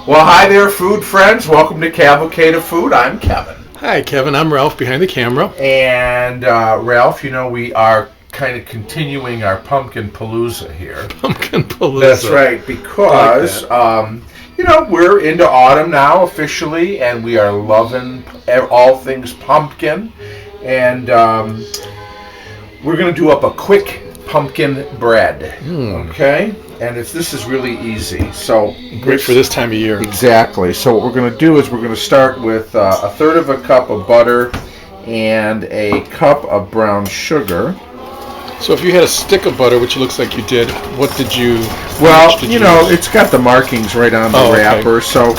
Well, hi there, food friends. Welcome to Cavalcade of Food. I'm Kevin. Hi, Kevin. I'm Ralph behind the camera. And Ralph, we are kind of continuing our pumpkin palooza here. Pumpkin palooza. That's right, because we're into autumn now officially, and we are loving all things pumpkin. And we're going to do up a quick pumpkin bread. Okay? And this is really easy. So great for this time of year. Exactly. So what we're going to do is we're going to start with a third of a cup of butter and a cup of brown sugar. So if you had a stick of butter, which looks like you did, what did you? Well, it's got the markings right on the wrapper. Okay. So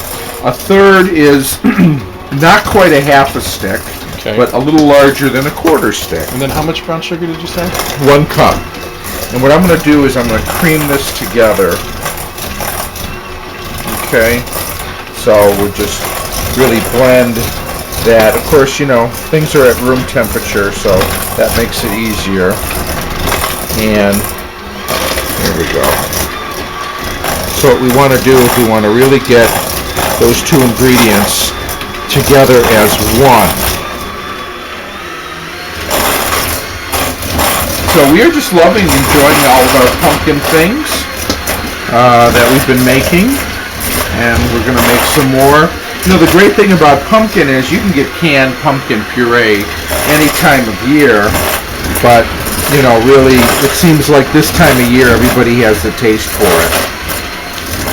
a third is not quite a half a stick, but a little larger than a quarter stick. And then how much brown sugar did you say? 1 cup. And what I'm going to do is I'm going to cream this together. Okay. So we'll just really blend that. Of course, things are at room temperature, so that makes it easier. And there we go. So what we want to do is we want to really get those two ingredients together as one. So we are just loving and enjoying all of our pumpkin things that we've been making, and we're going to make some more. The great thing about pumpkin is you can get canned pumpkin puree any time of year, but really it seems like this time of year everybody has the taste for it.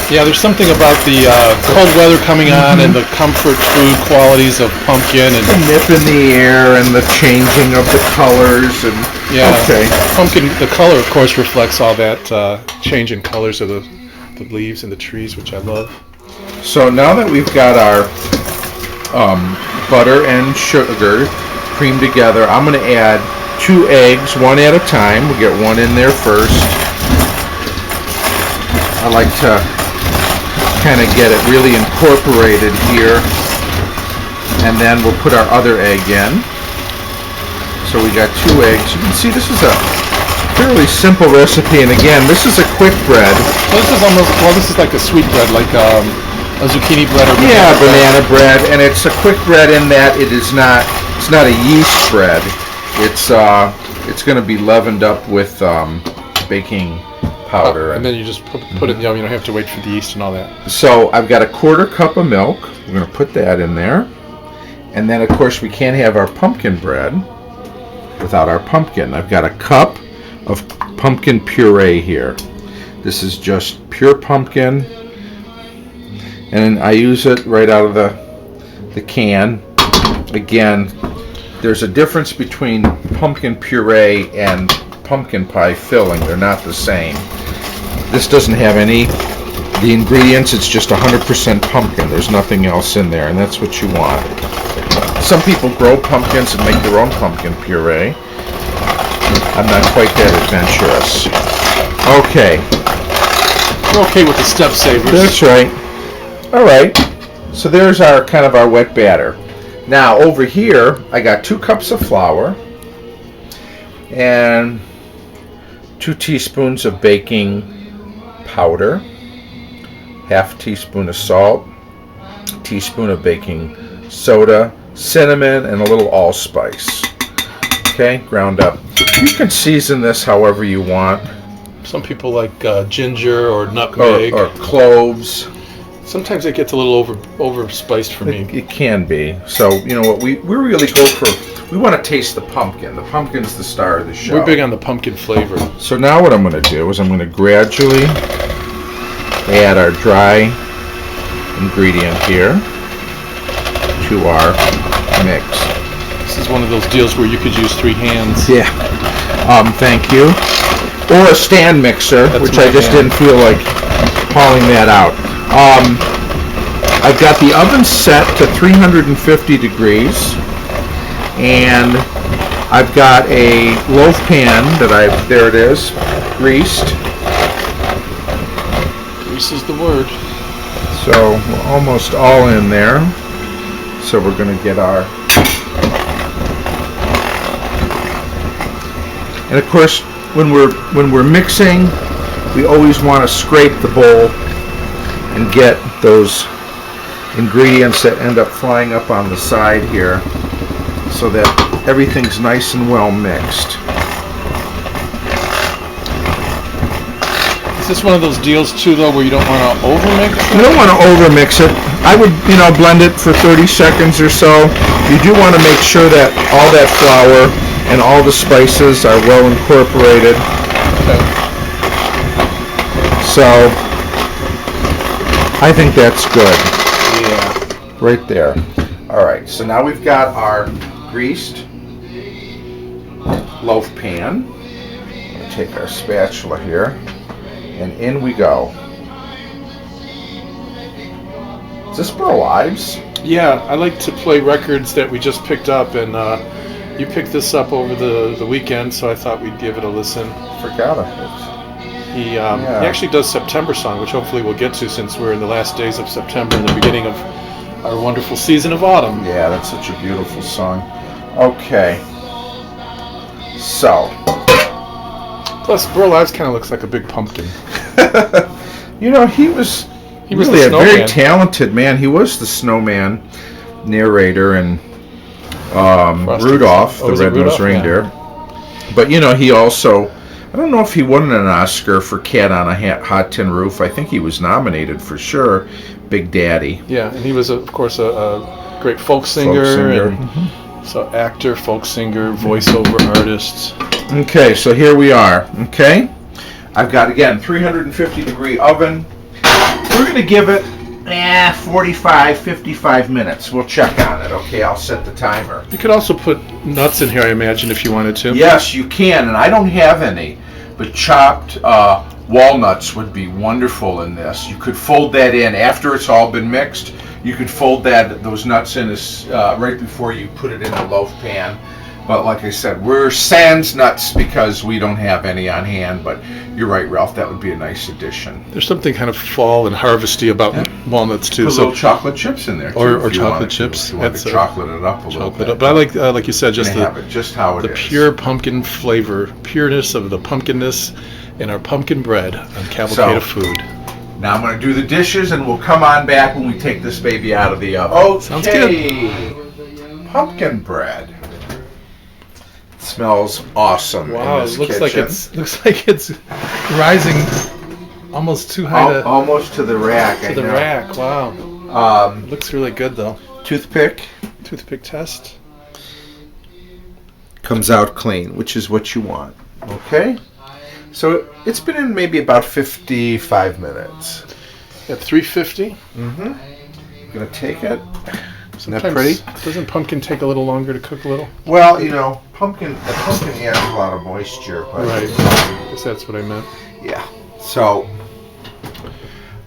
Yeah, there's something about the cold weather coming on and the comfort food qualities of pumpkin and the nip in the air and the changing of the colors and pumpkin. The color, of course, reflects all that change in colors of the leaves and the trees, which I love. So now that we've got our butter and sugar creamed together, I'm going to add 2 eggs, one at a time. We'll get one in there first. I like to kind of get it really incorporated here, and then we'll put our other egg in. So we got 2 eggs. You can see this is a fairly simple recipe, and again, this is a quick bread. So this is like a sweet bread, like a zucchini bread or banana bread, and it's a quick bread in that it's not a yeast bread. It's going to be leavened up with baking powder. And then you just put it in the oven. You don't have to wait for the yeast and all that. So I've got a 1/4 cup of milk. We're going to put that in there. And then, of course, we can't have our pumpkin bread without our pumpkin. I've got a cup of pumpkin puree here. This is just pure pumpkin. And I use it right out of the can. Again, there's a difference between pumpkin puree and pumpkin pie filling. They're not the same. This doesn't have the ingredients. It's just 100% pumpkin. There's nothing else in there, and that's what you want. Some people grow pumpkins and make their own pumpkin puree. I'm not quite that adventurous. Okay. We're okay with the step savers. That's right. All right. So there's our wet batter. Now over here, I got 2 cups of flour and 2 teaspoons of baking powder, 1/2 teaspoon of salt, a teaspoon of baking soda, cinnamon, and a little allspice. Okay, ground up. You can season this however you want. Some people like ginger or nutmeg or cloves. Sometimes it gets a little over spiced for me. It can be. So what we really go for. We want to taste the pumpkin. The pumpkin's the star of the show. We're big on the pumpkin flavor. So now what I'm going to do is I'm going to gradually add our dry ingredient here to our mix. This is one of those deals where you could use 3 hands. Yeah. Thank you. Or a stand mixer, which I just didn't feel like hauling that out. I've got the oven set to 350 degrees. And I've got a loaf pan that there it is, greased. Grease is the word. So we're almost all in there. So we're going to get our... And of course, when we're mixing, we always want to scrape the bowl and get those ingredients that end up flying up on the side here so that everything's nice and well mixed. Is this one of those deals too, though, where you don't want to overmix it? You don't want to overmix it. I would, blend it for 30 seconds or so. You do want to make sure that all that flour and all the spices are well incorporated. Okay. So, I think that's good. Yeah. Right there. All right, so now we've got our greased loaf pan. We'll take our spatula here. And in we go. Is this Burl Ives? Yeah, I like to play records that we just picked up, and you picked this up over the weekend, so I thought we'd give it a listen. Forgot it. He actually does September Song, which hopefully we'll get to since we're in the last days of September and the beginning of our wonderful season of autumn. Yeah, that's such a beautiful song. Okay. So. Plus, Burl Ives kind of looks like a big pumpkin. He was really a very talented man. He was the snowman narrator and Rudolph, the Red-Nosed Reindeer. Yeah. But, he also, I don't know if he won an Oscar for Cat on a Hot Tin Roof. I think he was nominated for sure. Big Daddy. Yeah, and he was, of course, a great folk singer. And so actor, folk singer, voiceover artist. Okay, so here we are. Okay, I've got, again, 350-degree oven. We're going to give it 45, 55 minutes. We'll check on it. Okay, I'll set the timer. You could also put nuts in here, I imagine, if you wanted to. Yes, you can, and I don't have any, but chopped walnuts would be wonderful in this. You could fold that in after it's all been mixed. You could fold those nuts in right before you put it in the loaf pan. But like I said, we're sans nuts because we don't have any on hand. But you're right, Ralph, that would be a nice addition. There's something kind of fall and harvesty about walnuts too. Put little chocolate chips in there too, or chocolate chips. You want to chocolate it up a little bit. But I like you said, just how the pure pumpkin flavor, pureness of the pumpkinness in our pumpkin bread on Cavalcade of Food. Now I'm going to do the dishes, and we'll come on back when we take this baby out of the oven. Okay. Sounds good. Pumpkin bread. Smells awesome. Wow, in this it looks kitchen. like it's rising almost too high almost to the rack. To the rack. Wow. Looks really good though. Toothpick test. Comes out clean, which is what you want. Okay. So it's been in maybe about 55 minutes. At 350. Mm-hmm. I'm gonna take it. Isn't that Sometimes, pretty? Doesn't pumpkin take a little longer to cook a little? Well, pumpkin has a lot of moisture. But right. I guess that's what I meant. Yeah. So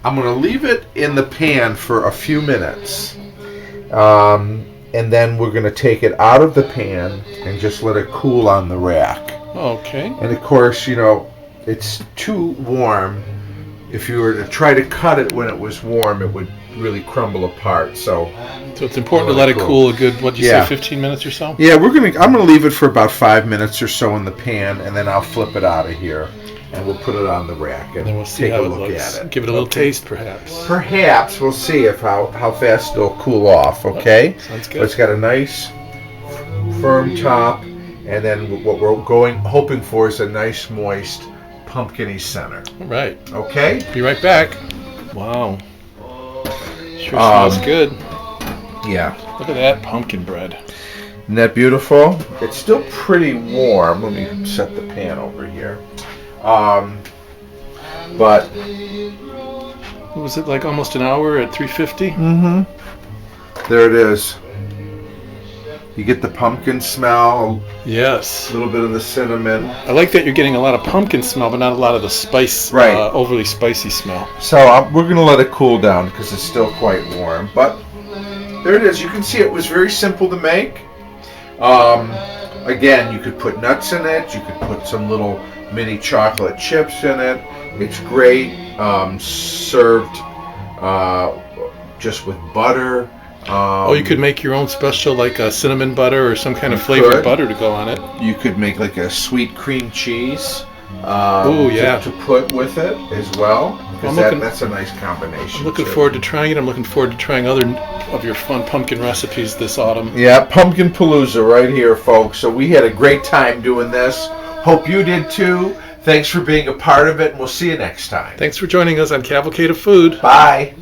I'm going to leave it in the pan for a few minutes. And then we're going to take it out of the pan and just let it cool on the rack. Okay. And of course, it's too warm. If you were to try to cut it when it was warm, it would really crumble apart. So it's important to let it cool a good, say, 15 minutes or so? Yeah, I'm gonna leave it for about 5 minutes or so in the pan, and then I'll flip it out of here, and we'll put it on the rack and we'll see take how a it look looks. at it. Give it a little taste, perhaps. Perhaps we'll see how fast it'll cool off. Okay. Sounds good. But it's got a nice firm top, and then what we're hoping for is a nice moist pumpkin-y center. All right. Okay. Be right back. Wow. Sure smells good. Yeah. Look at that pumpkin bread. Isn't that beautiful? It's still pretty warm. Let me set the pan over here. But was it like almost an hour at 350? Mm-hmm. There it is. You get the pumpkin smell. Yes. A little bit of the cinnamon. I like that you're getting a lot of pumpkin smell, but not a lot of the spice, right. Overly spicy smell. So we're going to let it cool down because it's still quite warm. But there it is. You can see it was very simple to make. Again, you could put nuts in it. You could put some little mini chocolate chips in it. It's great. Served just with butter. You could make your own special, like a cinnamon butter or some kind of flavored butter to go on it. You could make like a sweet cream cheese to put with it as well. Because that's a nice combination. I'm looking forward to trying it. I'm looking forward to trying other of your fun pumpkin recipes this autumn. Yeah, Pumpkin Palooza right here, folks. So we had a great time doing this. Hope you did too. Thanks for being a part of it, and we'll see you next time. Thanks for joining us on Cavalcade of Food. Bye.